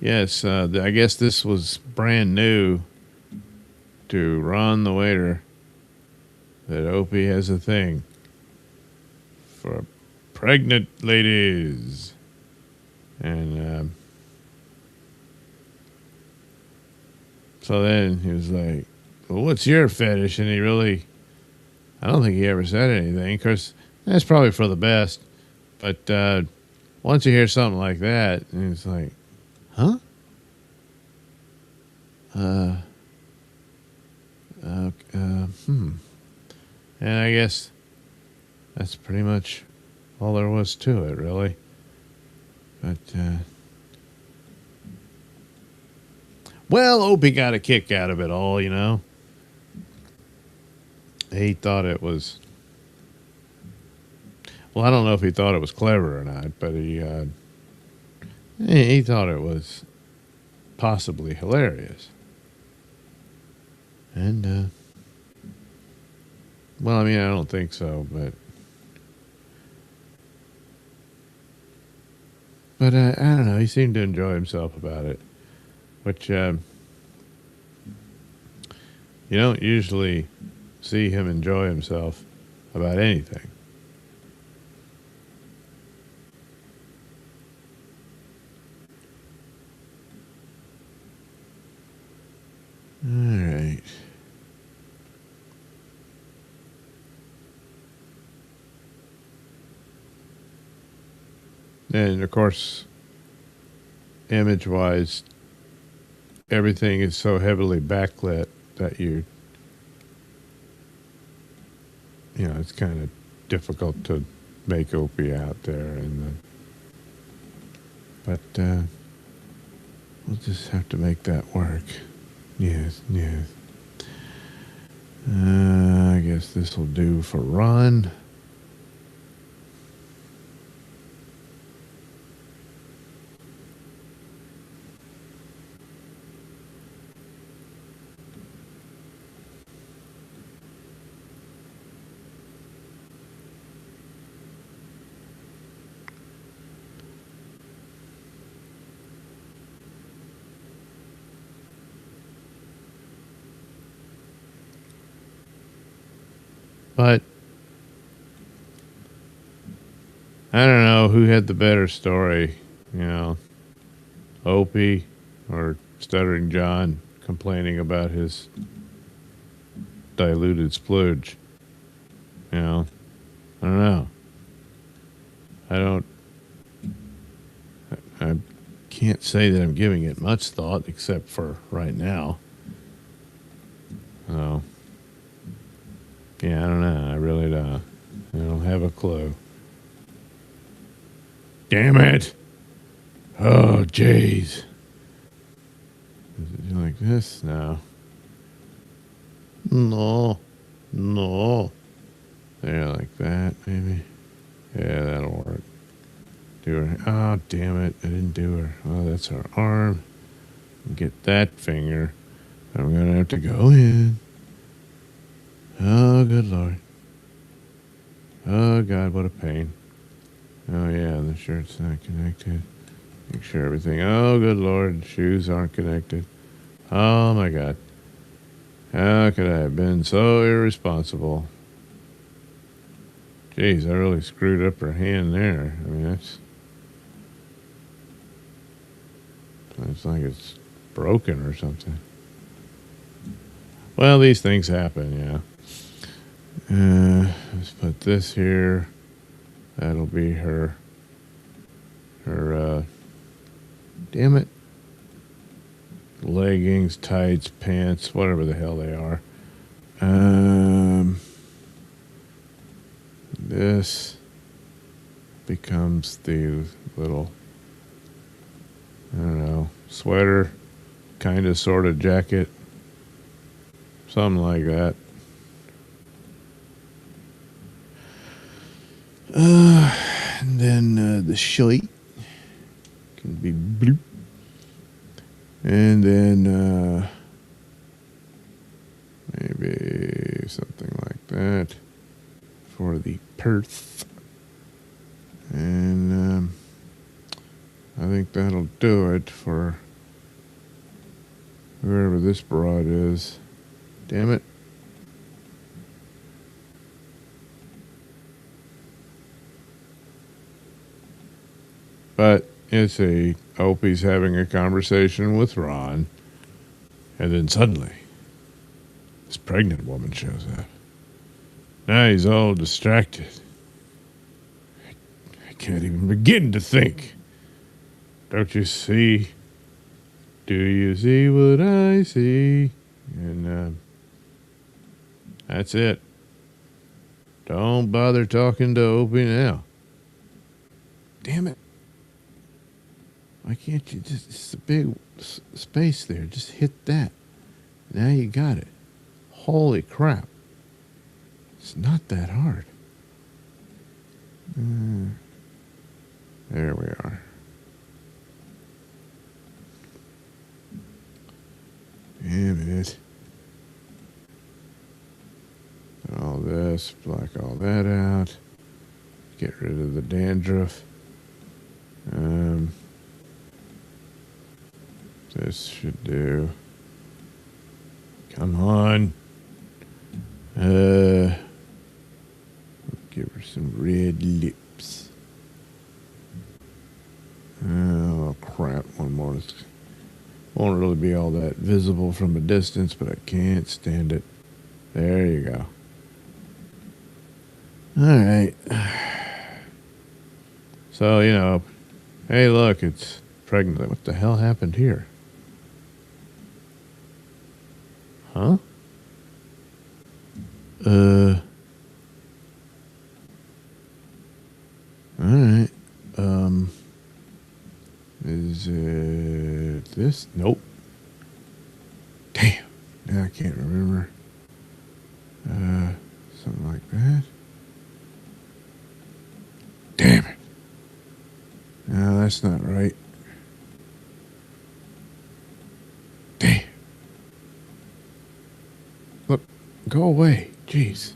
yes, I guess this was brand new to Ron the waiter, that Opie has a thing for pregnant ladies. And so then he was like, well, what's your fetish? And I don't think he ever said anything. Of course, that's probably for the best. But once you hear something like that, and it's like, huh? And I guess that's pretty much all there was to it, really. But, well, Opie got a kick out of it all, you know. He thought it was, well, I don't know if he thought it was clever or not, but he thought it was possibly hilarious. And, well, I mean, I don't think so, but I don't know. He seemed to enjoy himself about it, which you don't usually see him enjoy himself about anything. All right. And of course, image-wise, everything is so heavily backlit that it's kind of difficult to make Opie out there, but we'll just have to make that work. Yes. I guess this will do for Ron. But I don't know who had the better story, Opie or Stuttering John complaining about his diluted splooge. I don't know. I can't say that I'm giving it much thought except for right now. So, yeah, I don't know. I really don't. I don't have a clue. Damn it. Oh, jeez. Is it like this? No. No. There, like that, maybe. Yeah, that'll work. Do her. Oh, damn it. I didn't do her. Oh, that's her arm. Get that finger. I'm going to have to go in. Oh, good Lord. Oh, God, what a pain. Oh, yeah, the shirt's not connected. Make sure everything. Oh, good Lord. The shoes aren't connected. Oh, my God. How could I have been so irresponsible? Jeez, I really screwed up her hand there. I mean, it's like it's broken or something. Well, these things happen, yeah. Let's put this here. That'll be her, damn it, leggings, tights, pants, whatever the hell they are. This becomes the little, I don't know, sweater, kind of, sort of jacket, something like that. And then the shirt can be blue. And then maybe something like that for the purse. And I think that'll do it for whoever this broad is. Damn it. But it's Opie's having a conversation with Ron, and then suddenly, this pregnant woman shows up. Now he's all distracted. I can't even begin to think. Don't you see? Do you see what I see? And that's it. Don't bother talking to Opie now. Damn it. Why can't you just, it's a big space there. Just hit that. Now you got it. Holy crap. It's not that hard. There we are. Damn it. All this, black all that out. Get rid of the dandruff. This should do. Come on. Give her some red lips. Oh, crap. One more. Won't really be all that visible from a distance, but I can't stand it. There you go. All right. So, hey, look, it's pregnant. What the hell happened here? Huh? All right. Is it this? Nope. Damn. Now I can't remember. Something like that. Damn it. No, that's not right. Damn. Look, go away. Jeez.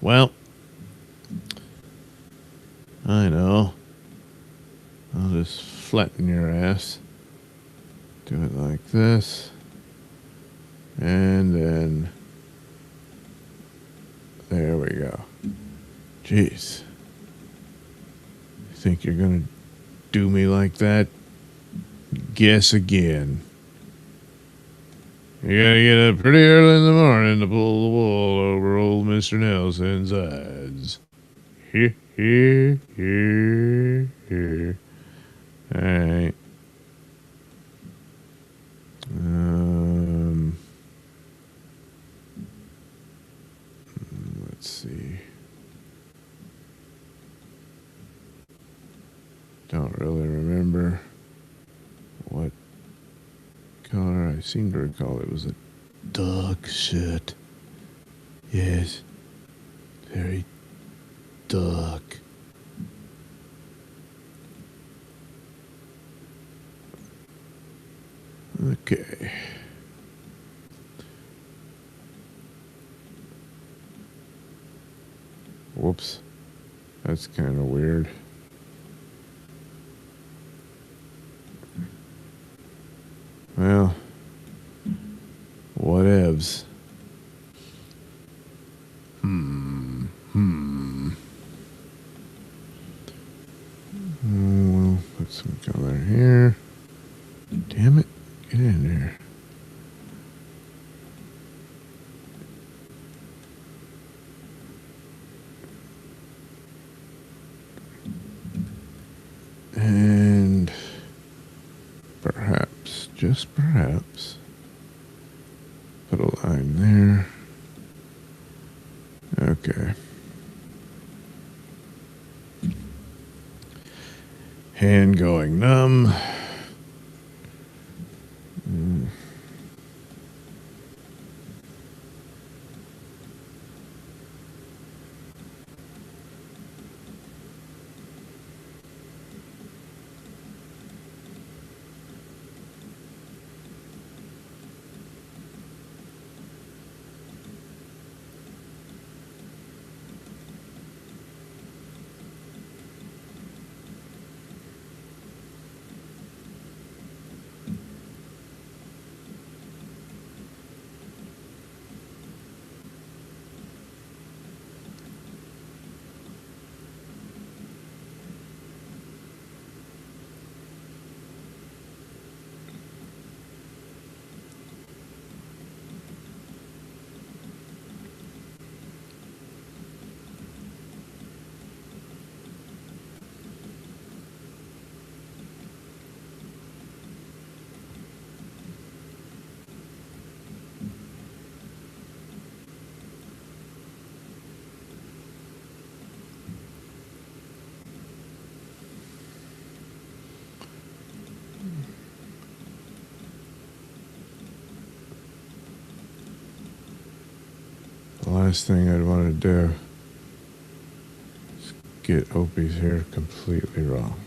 Well, I know. I'll just flatten your ass. Do it like this. And then there we go. Jeez. You think you're gonna do me like that? Guess again. You gotta get up pretty early in the morning to pull the wool over old Mr. Nailsin's eyes. Here, here, here, here. All right. Let's see. Don't really remember what color. I seem to recall it was a dark shirt. Yes, very dark. Okay. Whoops. That's kind of weird. Well, whatevs. We'll put some color here. Damn it. Get in there. And perhaps, just perhaps, put a line there. Okay. Hand going numb. The last thing I'd want to do is get Opie's hair completely wrong.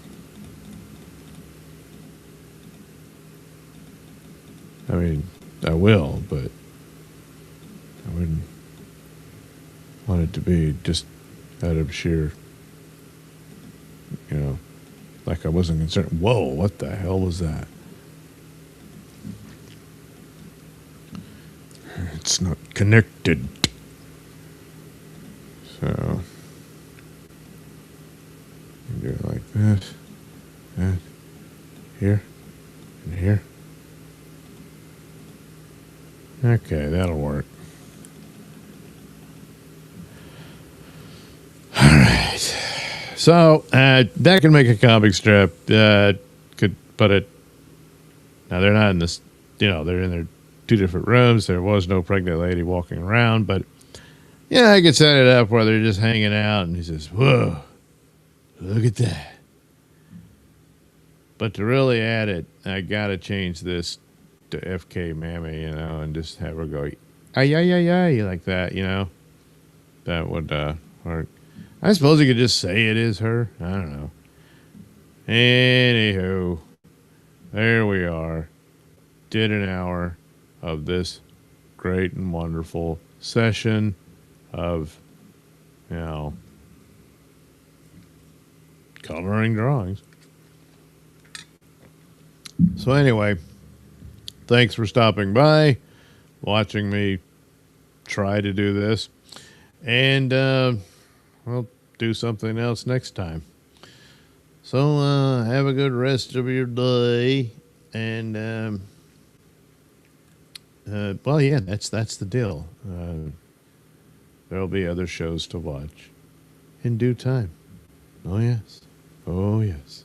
I mean, I will, but I wouldn't want it to be just out of sheer, like I wasn't concerned. Whoa, what the hell was that? It's not connected. So, do it like this, and here, and here. Okay, that'll work. All right. So, that can make a comic strip. Could put it. Now, they're not in this, they're in their two different rooms. There was no pregnant lady walking around, but yeah, I could set it up where they're just hanging out, and he says, "Whoa, Look at that. But to really add it, I got to change this to FK Mammy, you know, and just have her go, ay, ay, ay, ay, like that, you know. That would work. I suppose you could just say it is her. I don't know. Anywho, there we are. Did an hour of this great and wonderful session of, you know, coloring drawings. So anyway, thanks for stopping by, watching me try to do this, and we'll do something else next time. So have a good rest of your day, and well, yeah, that's the deal. There'll be other shows to watch in due time. Oh yes, oh yes.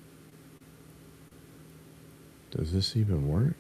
Does this even work?